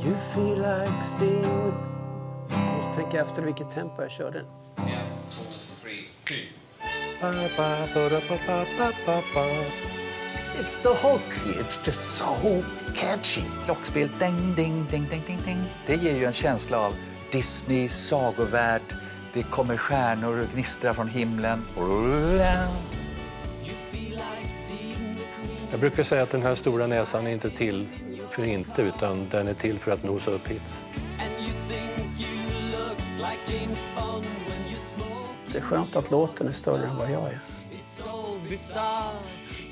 You feel like Sting. Jag måste tänka efter vilket tempo jag körde. 1, 2, 3, 4. It's the hook. It's just so catchy. Klockspel, ding, ding, ding, ding, ding, ding. Det ger ju en känsla av Disney, sagovärld. Det kommer stjärnor och gnistrar från himlen. Jag brukar säga att den här stora näsan är inte till för inte, utan den är till för att nosa upp hits. Det är skönt att låten är större än vad jag är.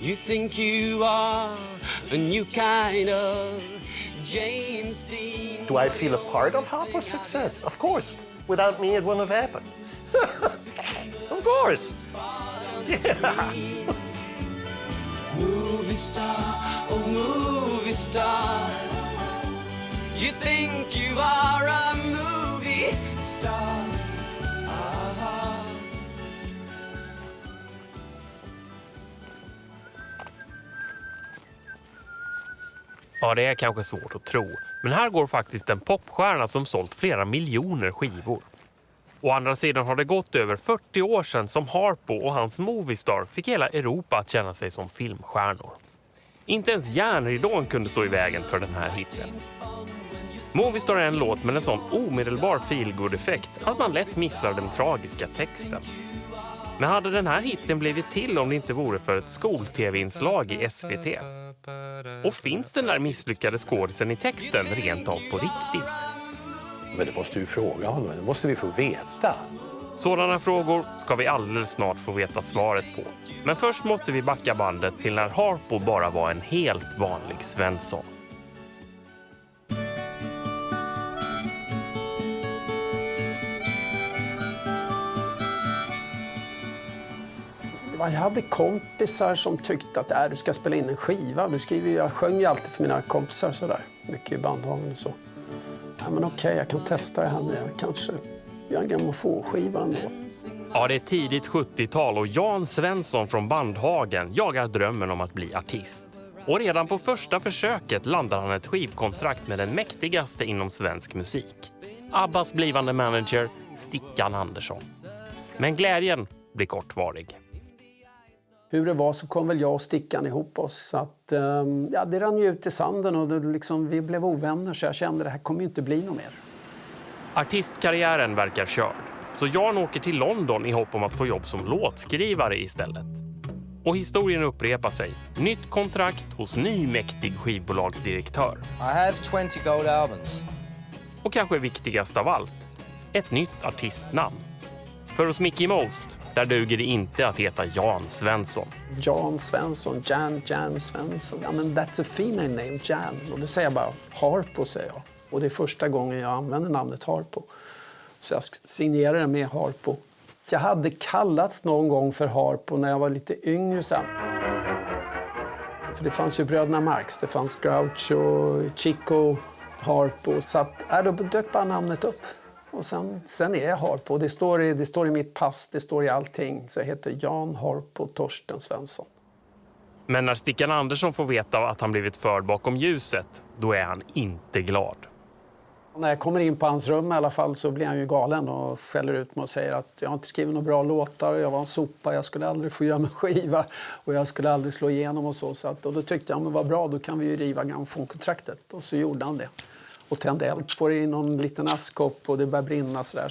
You think you are a new kind of James Dean. Do I feel a part of Harpo's success? Of course. Without me, it wouldn't have happened. Of course. Yeah. Movie star, oh movie star. You think you are a movie star. Ja, det är kanske svårt att tro. Men här går faktiskt en popstjärna som sålt flera miljoner skivor. Å andra sidan har det gått över 40 år sedan som Harpo och hans Movistar fick hela Europa att känna sig som filmstjärnor. Inte ens järnridån kunde stå i vägen för den här hitten. Movistar är en låt med en sån omedelbar feelgood-effekt att man lätt missar den tragiska texten. Men hade den här hitten blivit till om det inte vore för ett skol-tv-inslag i SVT? Och finns den där misslyckade skådisen i texten rent av på riktigt? Men det måste du fråga honom, det måste vi få veta. Sådana frågor ska vi alldeles snart få veta svaret på. Men först måste vi backa bandet till när Harpo bara var en helt vanlig Svensson. Jag hade kompisar som tyckte att du ska spela in en skiva. Jag sjöng ju alltid för mina kompisar sådär. Mycket i Bandhagen och så. Ja, men okej, jag kan testa det här med. Kanske göra en grammofonskiva ändå. Ja, det är tidigt 70-tal och Jan Svensson från Bandhagen jagar drömmen om att bli artist. Och redan på första försöket landar han ett skivkontrakt med den mäktigaste inom svensk musik. Abbas blivande manager Stickan Andersson. Men glädjen blir kortvarig. Hur det var så kom väl jag och Stickan ihop oss. Så att, det rann ju ut i sanden och vi blev ovänner så jag kände att det här kommer ju inte bli något mer. Artistkarriären verkar körd. Så Jan åker till London i hopp om att få jobb som låtskrivare istället. Och historien upprepar sig. Nytt kontrakt hos ny mäktig skivbolagsdirektör. I have 20 gold albums. Och kanske viktigast av allt, ett nytt artistnamn. För hos Mickey Most, där duger det inte att heta Jan Svensson. Jan Svensson, Jan Svensson. Ja, men that's a female name, Jan. Och det säger jag bara, Harpo säger jag. Och det är första gången jag använder namnet Harpo. Så jag signerar det med Harpo. Jag hade kallats någon gång för Harpo när jag var lite yngre sen. För det fanns ju bröderna Marx, det fanns Groucho, Chico, Harpo. Så att, då dök bara namnet upp. Och sen är jag Harpo. Det står i mitt pass, det står i allting. Så jag heter Jan Harpo Torsten Svensson. Men när Stickan Andersson får veta att han blivit förd bakom ljuset, då är han inte glad. När jag kommer in på hans rum i alla fall så blir han ju galen och skäller ut mig och säger att jag har inte skrivit några bra låtar. Jag var en sopa, jag skulle aldrig få göra en skiva och jag skulle aldrig slå igenom och så. Och då tyckte jag, men vad bra, då kan vi ju riva grammofonkontraktet. Och så gjorde han det. Och tände eld på det i någon liten askkopp och det började brinna sådär.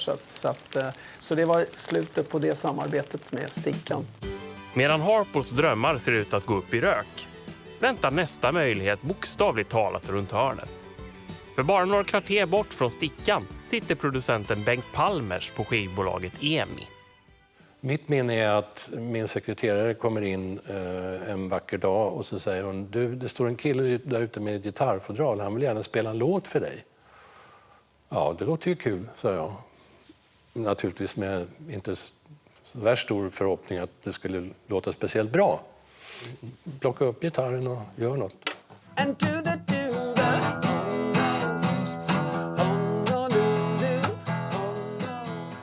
Så det var slutet på det samarbetet med Stickan. Medan Harpos drömmar ser ut att gå upp i rök, väntar nästa möjlighet bokstavligt talat runt hörnet. För bara några kvarter bort från Stickan sitter producenten Bengt Palmers på skivbolaget EMI. Mitt minne är att min sekreterare kommer in en vacker dag och så säger hon, du, det står en kille där ute med ett gitarrfodral, han vill gärna spela en låt för dig. Ja, det låter ju kul, sa jag. Naturligtvis med inte så värst stor förhoppning att det skulle låta speciellt bra. Plocka upp gitarren och gör något.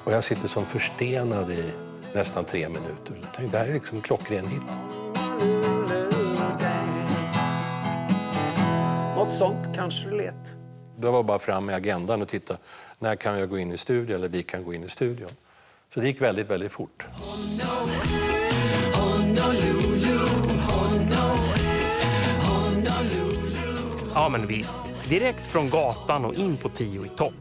Och jag sitter som förstenad i nästan 3 minuter. Jag tänkte, det här är liksom klockren hit. Något sånt kanske det lät. Det var bara fram med agendan och titta, när kan jag gå in i studion eller vi kan gå in i studion. Så det gick väldigt, väldigt fort. Ja, men visst. Direkt från gatan och in på 10 i topp.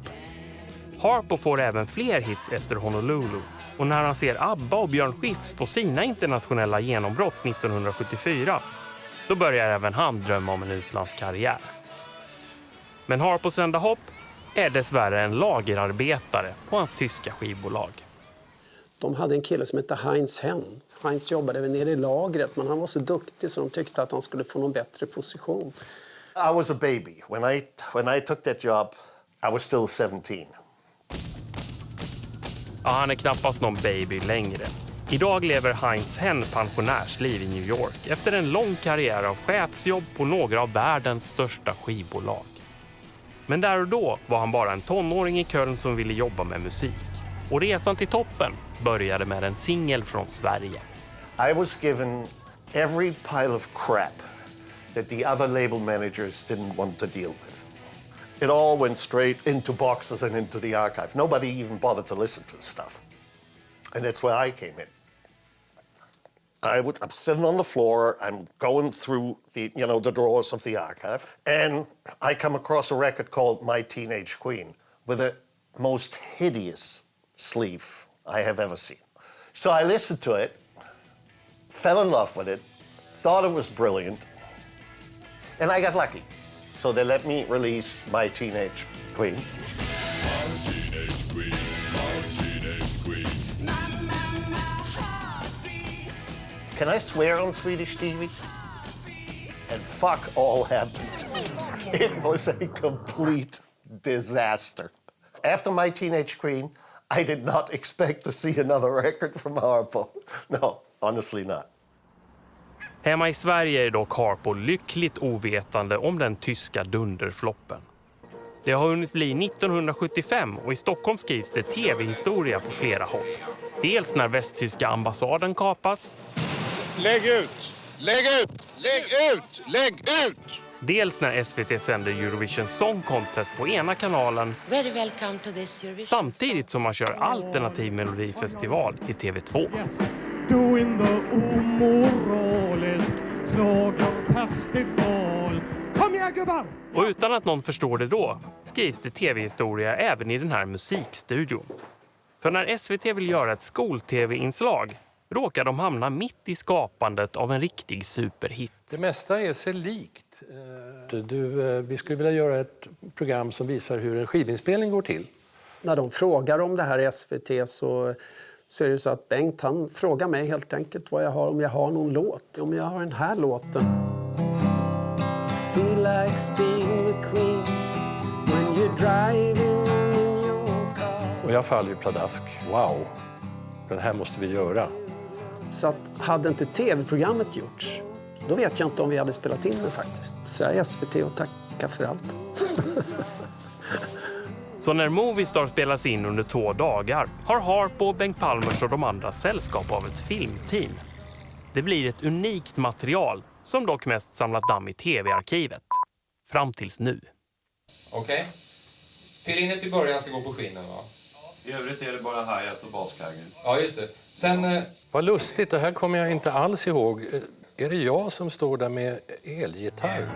Harpo får även fler hits efter Honolulu. Och när han ser ABBA och Björn Skifs få sina internationella genombrott 1974, då börjar även han drömma om en utlandskarriär. Men Harpos enda hopp är dessvärre en lagerarbetare på hans tyska skivbolag. De hade en kille som hette Heinz Henn. Heinz jobbade nere i lagret, men han var så duktig så de tyckte att han skulle få någon bättre position. I was a baby. When I took that job, I was still 17. Ja, han är knappast någon baby längre. Idag lever Heinz Henn pensionärsliv i New York efter en lång karriär av chefsjobb på några av världens största skivbolag. Men där och då var han bara en tonåring i Köln som ville jobba med musik. Och resan till toppen började med en singel från Sverige. I was given every pile of crap that the other label managers didn't want to deal with. It all went straight into boxes and into the archive. Nobody even bothered to listen to the stuff. And that's where I came in. I'm sitting on the floor, I'm going through the drawers of the archive, and I come across a record called My Teenage Queen with the most hideous sleeve I have ever seen. So I listened to it, fell in love with it, thought it was brilliant, and I got lucky. So they let me release My Teenage Queen. Can I swear on Swedish TV? And fuck all happened. It was a complete disaster. After My Teenage Queen, I did not expect to see another record from Harpo. No, honestly not. Hemma i Sverige är dock Harpo lyckligt ovetande om den tyska dunderfloppen. Det har hunnit bli 1975 och i Stockholm skrivs det tv-historia på flera håll. Dels när västtyska ambassaden kapas. Lägg ut! Lägg ut! Lägg ut! Lägg ut! Dels när SVT sänder Eurovision Song Contest på ena kanalen. Very welcome to this Eurovision. Samtidigt som man kör alternativ melodifestival i TV2. Doing the omoralisk slagerfestival. Kom igen gubbar! Och utan att någon förstår det då skrivs det tv-historia även i den här musikstudion. För när SVT vill göra ett skol-tv-inslag råkar de hamna mitt i skapandet av en riktig superhit. Det mesta är sig likt. Vi skulle vilja göra ett program som visar hur en skivinspelning går till. När de frågar om det här i SVT så är det så att Bengt han frågar mig helt enkelt vad jag har, om jag har någon låt. Om jag har den här låten. Feel like Steve McQueen when you're driving in your car. Och jag faller ju pladask. Wow, den här måste vi göra. Så att hade inte tv-programmet gjorts, då vet jag inte om vi hade spelat in det faktiskt. Så jag är SVT och tackar för allt. Så när Movistar spelas in under 2 dagar har Harpo, Bengt Palmers och de andra sällskap av ett filmteam. Det blir ett unikt material som dock mest samlat damm i tv-arkivet. Fram tills nu. Okej. Fill-inet i början ska gå på skinnen, va? I övrigt är det bara hi-hat och baskagel. Ja, just det. Sen... Vad lustigt, det här kommer jag inte alls ihåg. Är det jag som står där med elgitarr?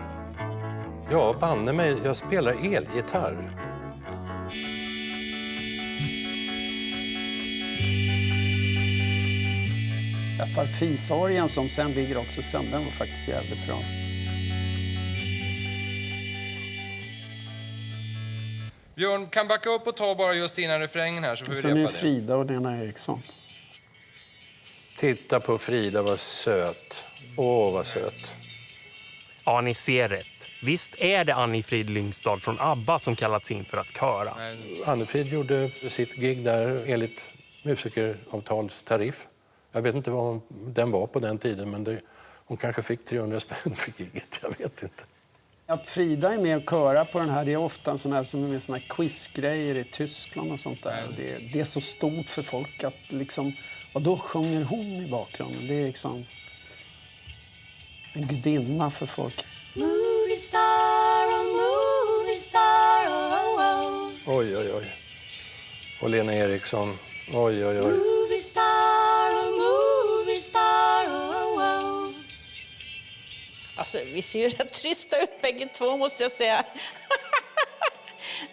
Ja, banne mig, jag spelar elgitarr. Farfisarien som sen ligger också sen, den var faktiskt jävligt bra. Björn, kan backa upp och ta bara just innan refrängen här så får vi Sen repa är det. Frida och Lena Eriksson. Titta på Frida, vad söt. Åh, vad söt. Ja, ni ser rätt. Visst är det Anni-Frid Lyngstad från ABBA som kallats in för att köra. Anni-Frid gjorde sitt gig där enligt musikeravtalstariff. Jag vet inte vad den var på den tiden, men hon kanske fick 300 spänn för giget, jag vet inte. Att Frida är med och köra på den här, det är ofta en sån här som är med såna här quizgrejer i Tyskland och sånt där. Det är så stort för folk att liksom, och då sjunger hon i bakgrunden. Det är liksom en gudinna för folk. Movie star, oh movie star, oh och Lena Eriksson. Oj, oj, oj. Movie star, oh, oh. Alltså, vi ser ju rätt trista ut bägge två, måste jag säga.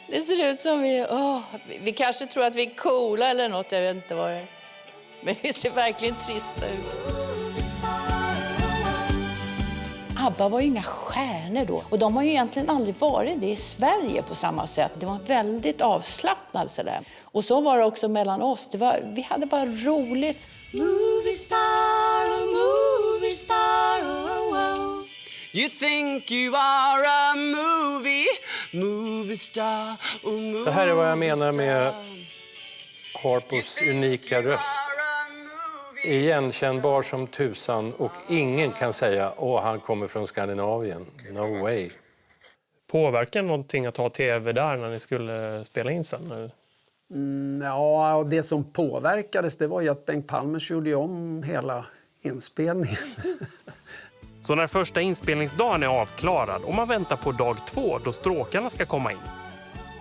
Det ser ut som vi kanske tror att vi är coola eller något, jag vet inte vad det är. Men vi ser verkligen trista ut. ABBA var ju inga stjärnor då. Och de har ju egentligen aldrig varit det i Sverige på samma sätt. Det var väldigt avslappnat sådär. Och så var det också mellan oss. Vi hade bara roligt. Movie star, oh, oh. You think you are a movie star, oh, movie. Det här är vad jag menar med Harpos unika röst. Igenkännbar som tusan och ingen kan säga han kommer från Skandinavien. No way. Påverkar någonting att ha tv där när ni skulle spela in sen? Ja, och det som påverkades det var ju att Bengt Palmer gjorde om hela inspelningen. Så när första inspelningsdagen är avklarad och man väntar på dag 2 då stråkarna ska komma in,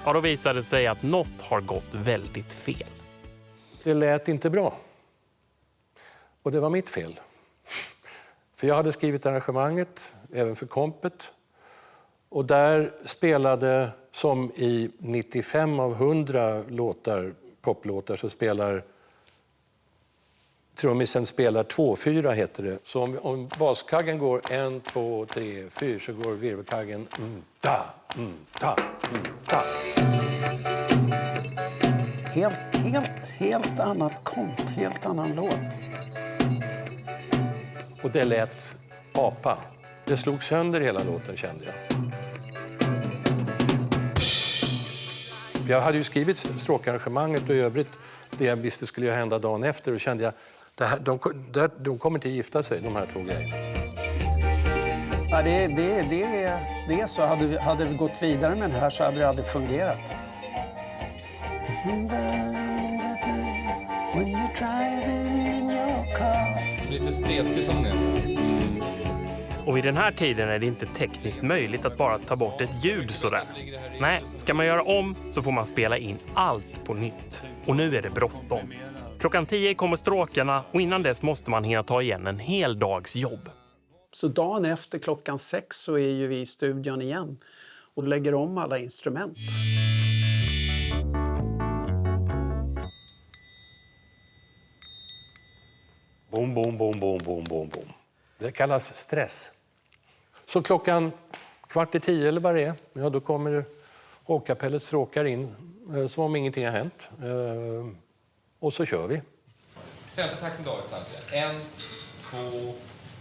då visade det sig att något har gått väldigt fel. Det lät inte bra. Och det var mitt fel. För jag hade skrivit arrangemanget, även för kompet. Och där spelade, som i 95 av 100 poplåtar, så spelar trummisen spelar 2-4 heter det. Så om baskaggen går 1, 2, 3, 4 så går virvelkaggen da. Helt annat komp, helt annan låt. Och det lät apa. Det slog sönder hela låten, kände jag. Jag hade ju skrivit stråkarrangemanget och i övrigt det jag visste skulle hända dagen efter och kände jag de kommer inte gifta sig, de här två grejerna. Ja, det är så. Hade vi gått vidare med det här så hade det aldrig fungerat. Lite spretig som det. Och i den här tiden är det inte tekniskt möjligt att bara ta bort ett ljud sådär. Nej, ska man göra om så får man spela in allt på nytt. Och nu är det bråttom. 10:00 kommer stråkarna och innan dess måste man hinna ta igen en hel dags jobb. Så dagen efter 6:00 så är ju vi i studion igen och lägger om alla instrument. Boom, boom, boom, boom, boom, boom, boom. Det kallas stress. Så 9:15 eller vad det är, då kommer hovkapellets stråkar in som om ingenting har hänt. Och så kör vi. Femte takten då samtidigt. 1, 2,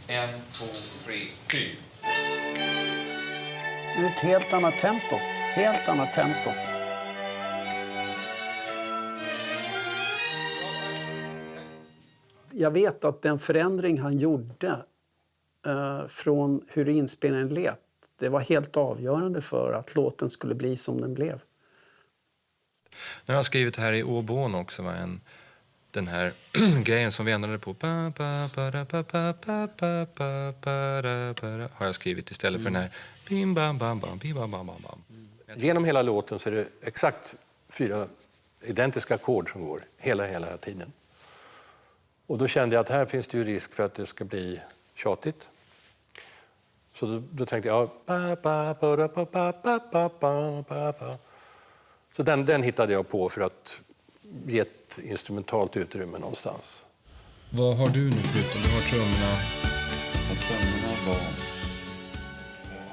1, 2, 3, 4. Det är ett helt annat tempo. Helt annat tempo. Jag vet att den förändring han gjorde från hur inspelningen lät, det var helt avgörande för att låten skulle bli som den blev. Nu har jag skrivit här i Åbån också den här grejen som vi ändrade på. Har jag skrivit istället för den här bim bam bam bam bim bam bam bam. Genom hela låten så är det exakt 4 identiska ackord som går hela tiden. Och då kände jag att här finns det ju risk för att det ska bli tjatigt. Så då tänkte jag så den hittade jag på för att ge ett instrumentalt utrymme någonstans. Vad har du nu förutom? Du har trummorna.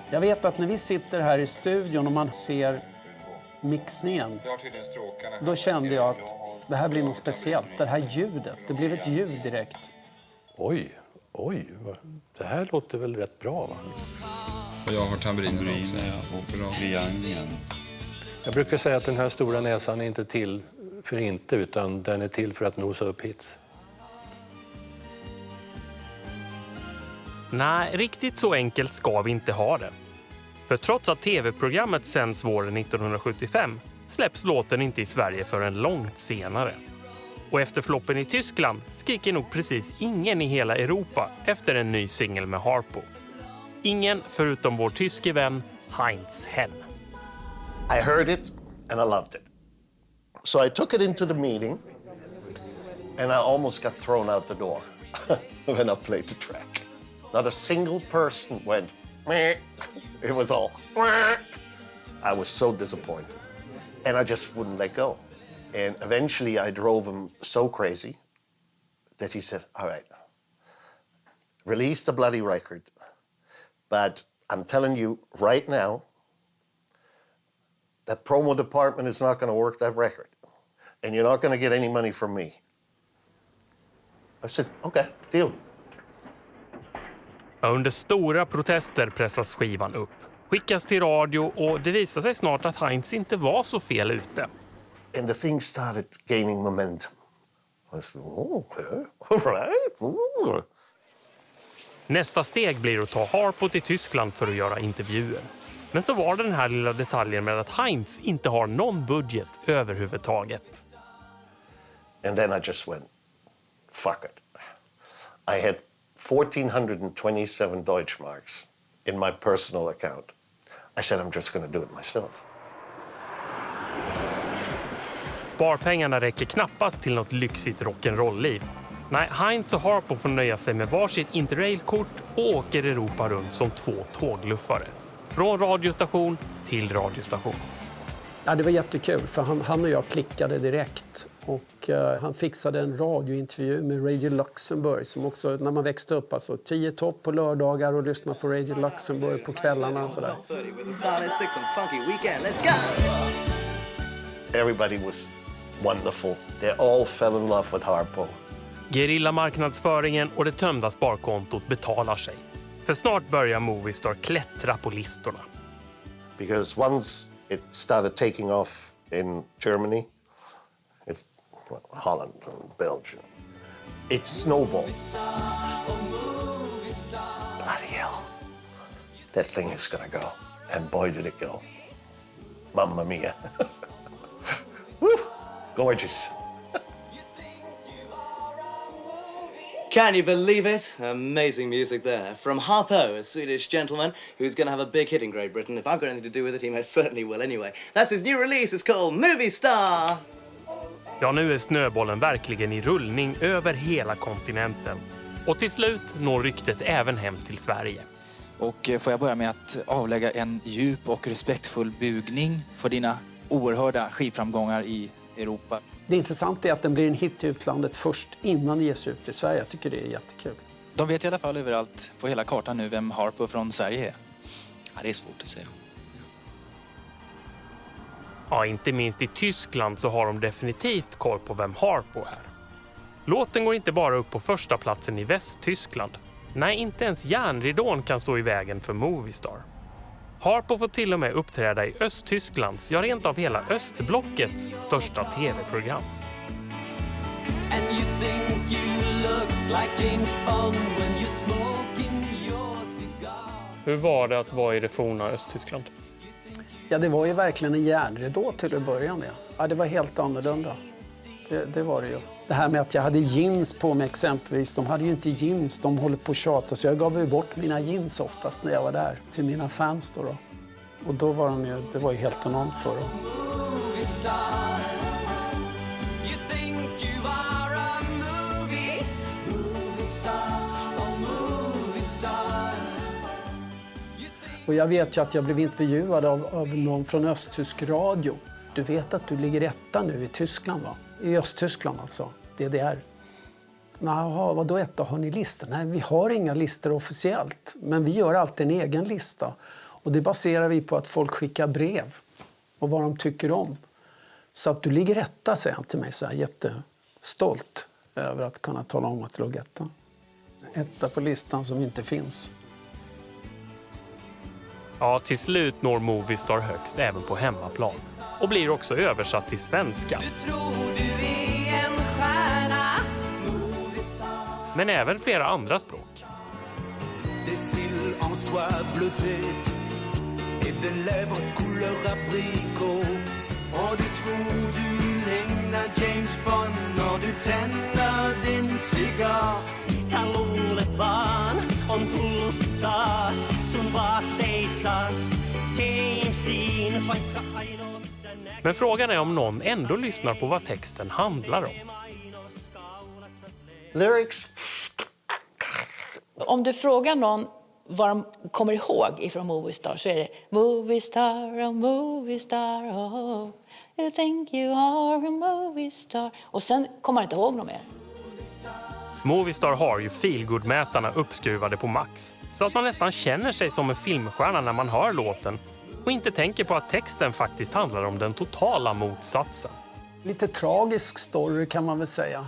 Jag vet att när vi sitter här i studion och man ser mixningen, då kände jag att det här blir något speciellt. Det här ljudet, det blev ett ljud direkt. Oj, det här låter väl rätt bra, va? Och jag har tamburinen också. Och triangeln. Jag brukar säga att den här stora näsan är inte till för inte, utan den är till för att nosa upp hits. Nej, riktigt så enkelt ska vi inte ha det. För trots att tv-programmet sänds våren 1975 släpps låten inte i Sverige förrän långt senare. Och efter floppen i Tyskland skriker nog precis ingen i hela Europa efter en ny singel med Harpo. Ingen förutom vår tyske vän Heinz Henn. I heard it and I loved it. So I took it into the meeting, and I almost got thrown out the door when I played the track. Not a single person went, meh. It was all, meh. I was so disappointed. And I just wouldn't let go. And eventually I drove him so crazy that he said, all right, release the bloody record. But I'm telling you right now, that promo department is not going to work that record. And you're not going to get any money from me. I said, okay, deal. Under stora protester pressas skivan upp. Skickas till radio och det visar sig snart att Heinz inte var så fel ute. And the thing started gaining momentum. I said, oh, okay, all right. Ooh. Nästa steg blir att ta Harpo till Tyskland för att göra intervjuer. Men så var det den här lilla detaljen med att Heinz inte har någon budget överhuvudtaget. And then I just went, fuck it. I had 1,427 Deutschmarks in my personal account. I said, I'm just going to do it myself. Sparpengarna räcker knappast till något lyxigt rock'n'roll-liv. Nej, Heinz och Harpo får nöja sig med varsitt interrailkort och åker Europa runt som 2 tågluffare. Från radiostation till radiostation. Ja, det var jättekul för han och jag klickade direkt. Och han fixade en radiointervju med Radio Luxemburg som också, när man växte upp, alltså 10 topp på lördagar och lyssna på Radio Luxemburg på kvällarna och sådär. Everybody was wonderful. They all fell in love with Harpo. Gerillamarknadsföringen och det tömda sparkontot betalar sig. För snart börjar Movistar klättra på listorna. Because once it started taking off in Germany, it's Holland and Belgium, it snowballed. Bloody hell. That thing is gonna go. And boy did it go. Mamma mia. Woo! Gorgeous. Can you believe it? Amazing music there. From Harpo, a Swedish gentleman who's going to have a big hit in Great Britain. If I've got anything to do with it, he most certainly will anyway. That's his new release. It's called Movie Star. Ja, nu är snöbollen verkligen i rullning över hela kontinenten. Och till slut når ryktet även hem till Sverige. Och får jag börja med att avlägga en djup och respektfull bugning för dina oerhörda skivframgångar i Europa. Det intressanta är att den blir en hit i utlandet först innan det ges ut i Sverige. Jag tycker det är jättekul. De vet i alla fall överallt på hela kartan nu vem Harpo från Sverige är. Ja, det är svårt att säga. Ja, inte minst i Tyskland så har de definitivt koll på vem Harpo är. Låten går inte bara upp på första platsen i Västtyskland. Nej, inte ens järnridån kan stå i vägen för Movistar. Harpo får till och med uppträda i Östtysklands, ja rent av hela östblockets största tv-program. Hur var det att vara i det forna Östtyskland? Ja, det var ju verkligen en järnridå till att börja med. Ja, det var helt annorlunda. Det var det ju. Det här med att jag hade jeans på mig exempelvis. De hade ju inte jeans, de håller på att tjata. Så jag gav ju bort mina jeans oftast när jag var där till mina fans då. Och då var det var ju helt enormt för dem. Och jag vet ju att jag blev intervjuad av någon från östtysk radio. Du vet att du ligger etta nu i Tyskland, va? I Östtyskland alltså, DDR. Jaha, vadå etta? Har ni listor? Nej, vi har inga listor officiellt. Men vi gör alltid en egen lista. Och det baserar vi på att folk skickar brev. Och vad de tycker om. Så att du ligger etta, säger han till mig. Så här, jättestolt över att kunna tala om att du låg etta. Etta på listan som inte finns. Ja, till slut når Movistar högst även på hemmaplan. Och blir också översatt till svenska. Men även flera andra språk. On tullut taas sun vaatteissas James Dean, vaikka aina Men frågan är om någon ändå lyssnar på vad texten handlar om. Lyrics. Om du frågar någon vad de kommer ihåg ifrån Movie Star så är det Movie Star, oh, you think you are a movie star. Och sen kommer man inte ihåg något mer. Movie Star har ju feelgood-mätarna uppskruvade på max. Så att man nästan känner sig som en filmstjärna när man hör låten. Och inte tänker på att texten faktiskt handlar om den totala motsatsen. Lite tragisk story kan man väl säga.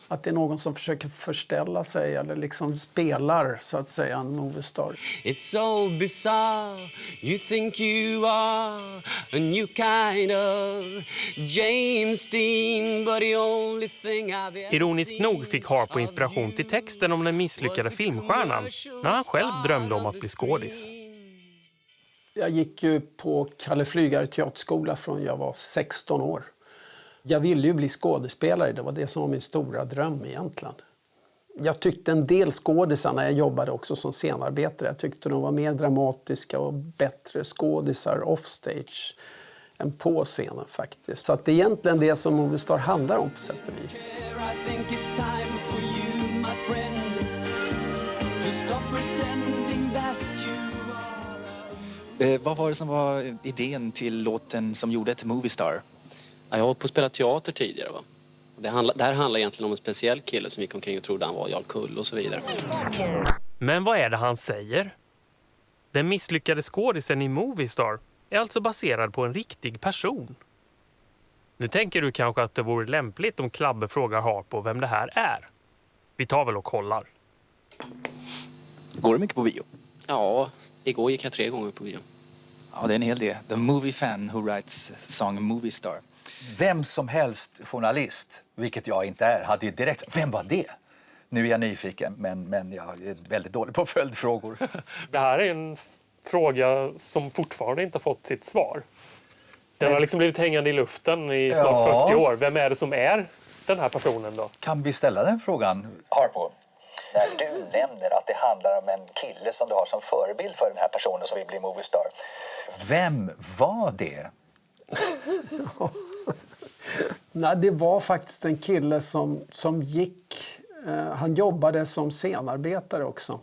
Att det är någon som försöker förställa sig eller liksom spelar så att säga en movie star. It's so bizarre, you think you are a new kind of James Dean, but the only thing I've ever Ironiskt nog fick Harpo inspiration till texten om den misslyckade filmstjärnan när han själv drömde om att bli skådis. Jag gick ju på Kalle Flygare teaterskola från jag var 16 år. Jag ville ju bli skådespelare, det var det som var min stora dröm egentligen. Jag tyckte en del skådisar när jag jobbade också som scenarbetare. Jag tyckte de var mer dramatiska och bättre skådisar offstage än på scenen faktiskt. Så att det är egentligen det som Movie Star handlar om på sätt och vis. Vad var det som var idén till låten som gjorde till Movie Star? Jag har på spelat teater tidigare. Va? Det här handlar egentligen om en speciell kille som gick omkring och trodde han var Jarl Kull och så vidare. Men vad är det han säger? Den misslyckade skådisen i Movie Star är alltså baserad på en riktig person. Nu tänker du kanske att det vore lämpligt om Klabbe frågar Harpo vem det här är. Vi tar väl och kollar. Går du mycket på bio? Ja, igår gick jag 3 gånger på bio. Ja, det är en hel del. The movie fan who writes song Movie Star. Vem som helst journalist, vilket jag inte är, hade ju direkt... Vem var det? Nu är jag nyfiken, men jag är väldigt dålig på följdfrågor. Det här är en fråga som fortfarande inte har fått sitt svar. Den har liksom blivit hängande i luften i snart 40 år. Vem är det som är den här personen då? Kan vi ställa den frågan? Harpo, när du nämner att det handlar om en kille som du har som förebild för den här personen som vill bli movie star. Vem var det? Nej, det var faktiskt en kille som gick... han jobbade som scenarbetare också.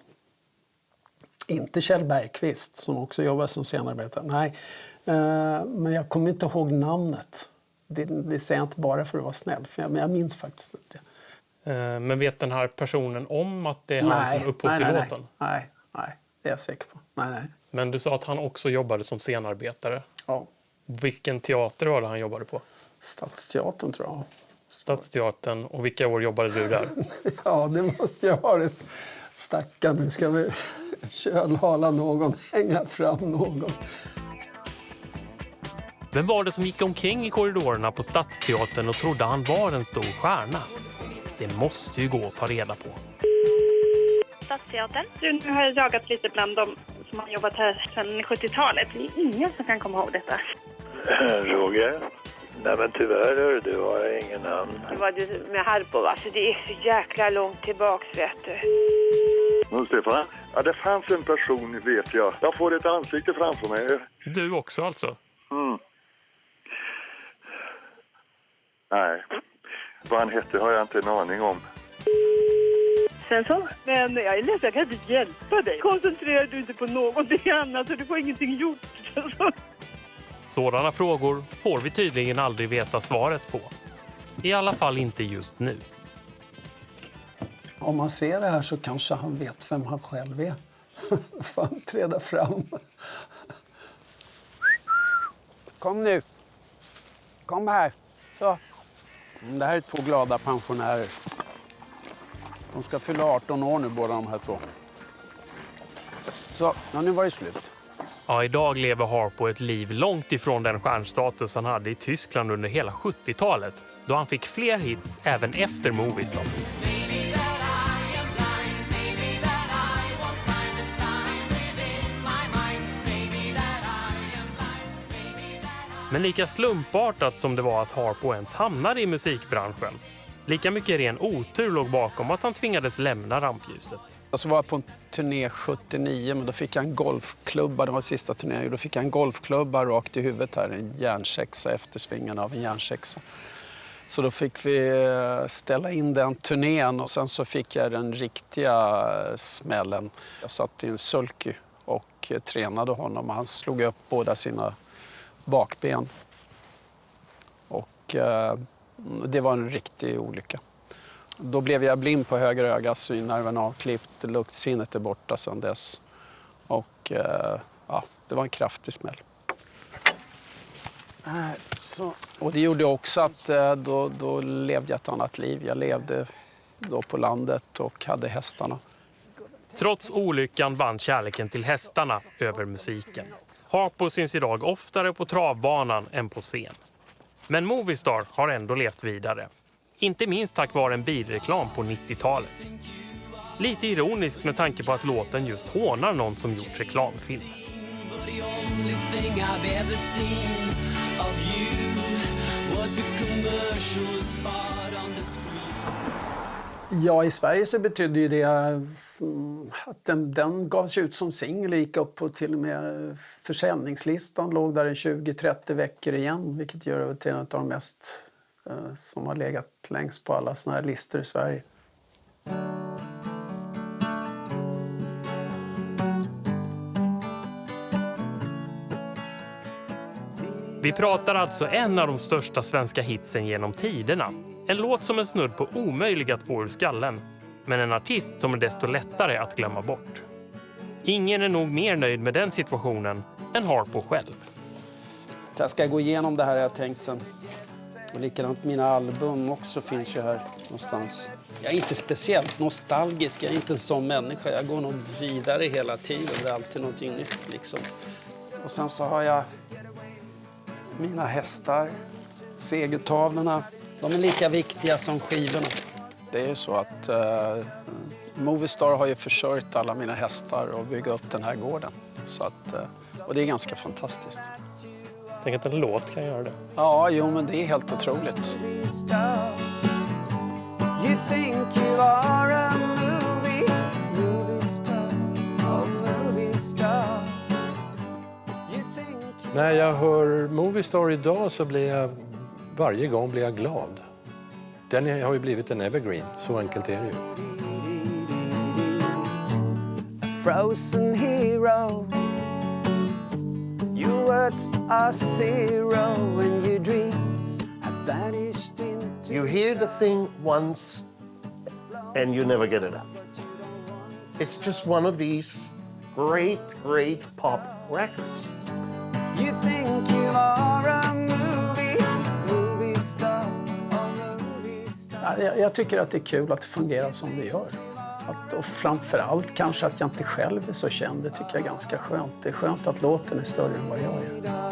Inte Kjell Bergqvist som också jobbade som scenarbetare. Nej, men jag kommer inte ihåg namnet. Det säger jag inte bara för att vara snäll. Men jag minns faktiskt det. Men vet den här personen om att det är han som upphov till låten? Nej, det är jag säker på. Nej. Men du sa att han också jobbade som scenarbetare. Ja. Vilken teater var det han jobbade på? Stadsteatern tror jag. Stadsteatern. Och vilka år jobbade du där? Ja, det måste jag ha varit. Stackarn, nu ska vi kölhala någon, hänga fram någon. Vem var det som gick omkring i korridorerna på Stadsteatern och trodde han var en stor stjärna? Det måste ju gå att ta reda på. Stadsteatern. Nu har jag jagat lite bland dem som har jobbat här sedan 70-talet. Det är ingen som kan komma ihåg detta. Roger? Nej men tyvärr, du har ingen namn. Det var du med Harpo, alltså det är så jäkla långt tillbaks, vet du. Men Stefan, ja det fanns en person, vet jag. Jag får ett ansikte framför mig. Du också alltså? Mm. Nej, vad han hette har jag inte en aning om. Svensson? Men jag är ledsen, jag kan inte hjälpa dig. Koncentrerar du inte på någonting annat så du får ingenting gjort. Sådana frågor får vi tydligen aldrig veta svaret på. I alla fall inte just nu. Om man ser det här så kanske han vet vem han själv är. Får han träda fram. Kom nu. Kom här. Så. Det här är 2 glada pensionärer. De ska fylla 18 år nu, båda de här 2. Så, nu var det slut. Ja, idag lever Harpo ett liv långt ifrån den stjärnstatus han hade i Tyskland under hela 70-talet. Då han fick fler hits även efter Movie Star. Men lika slumpartat som det var att Harpo ens hamnade i musikbranschen, lika mycket ren otur låg bakom att han tvingades lämna rampljuset. Och så var jag på en turné 79, men då fick jag en golfklubba, det var sista turnén, då fick jag en golfklubba rakt i huvudet här, en järnsexa, eftersvingen av en järnsexa. Så då fick vi ställa in den turnén och sen så fick jag den riktiga smällen. Jag satt i en sulky och tränade honom och han slog upp båda sina bakben. Och det var en riktig olycka. Då blev jag blind på höger öga, synnerven avklippt, luktsinnet är borta sedan dess. Och ja, det var en kraftig smäll. Så. Och det gjorde också att då levde jag ett annat liv. Jag levde då på landet och hade hästarna. Trots olyckan vann kärleken till hästarna över musiken. Harpo syns idag oftare på travbanan än på scen. Men Movistar har ändå levt vidare. Inte minst tack vare en bilreklam på 90-talet. Lite ironiskt med tanke på att låten just hånar någon som gjort reklamfilm. Ja, i Sverige så betyder ju det att den gavs ut som singel, gick upp på till och med försäljningslistan, låg där en 20-30 veckor igen, vilket gör det till en av de mest som har legat längst på alla såna här listor i Sverige. Vi pratar alltså en av de största svenska hitsen genom tiderna. En låt som är snudd på omöjlig att få ur skallen. Men en artist som är desto lättare att glömma bort. Ingen är nog mer nöjd med den situationen än Harpo själv. Jag ska gå igenom det här jag tänkt sen. Och likadant mina album också finns ju här någonstans. Jag är inte speciellt nostalgisk, jag är inte en sån människa. Jag går nog vidare hela tiden, det är alltid någonting nytt liksom. Och sen så har jag mina hästar, segertavlorna. De är lika viktiga som skivorna. Det är ju så att Movistar har ju försörjt alla mina hästar och bygga upp den här gården. Så att, och det är ganska fantastiskt. Tänk att en låt kan göra det. Ja, jo, men det är helt otroligt. You think you are a movie star, oh movie star. När jag hör Movistar idag så blir jag varje gång blir jag glad. Den har ju blivit en evergreen, så enkelt är det ju. A frozen hero. Your words are zero when your dreams have vanished into... You hear the thing once and you never get it out. It's just one of these great, great pop records. You think you are a movie star, oh movie star. Jag tycker att det är kul att det fungerar som det gör. Och framförallt kanske att jag inte själv är så känd, det tycker jag är ganska skönt. Det är skönt att låten är större än vad jag är.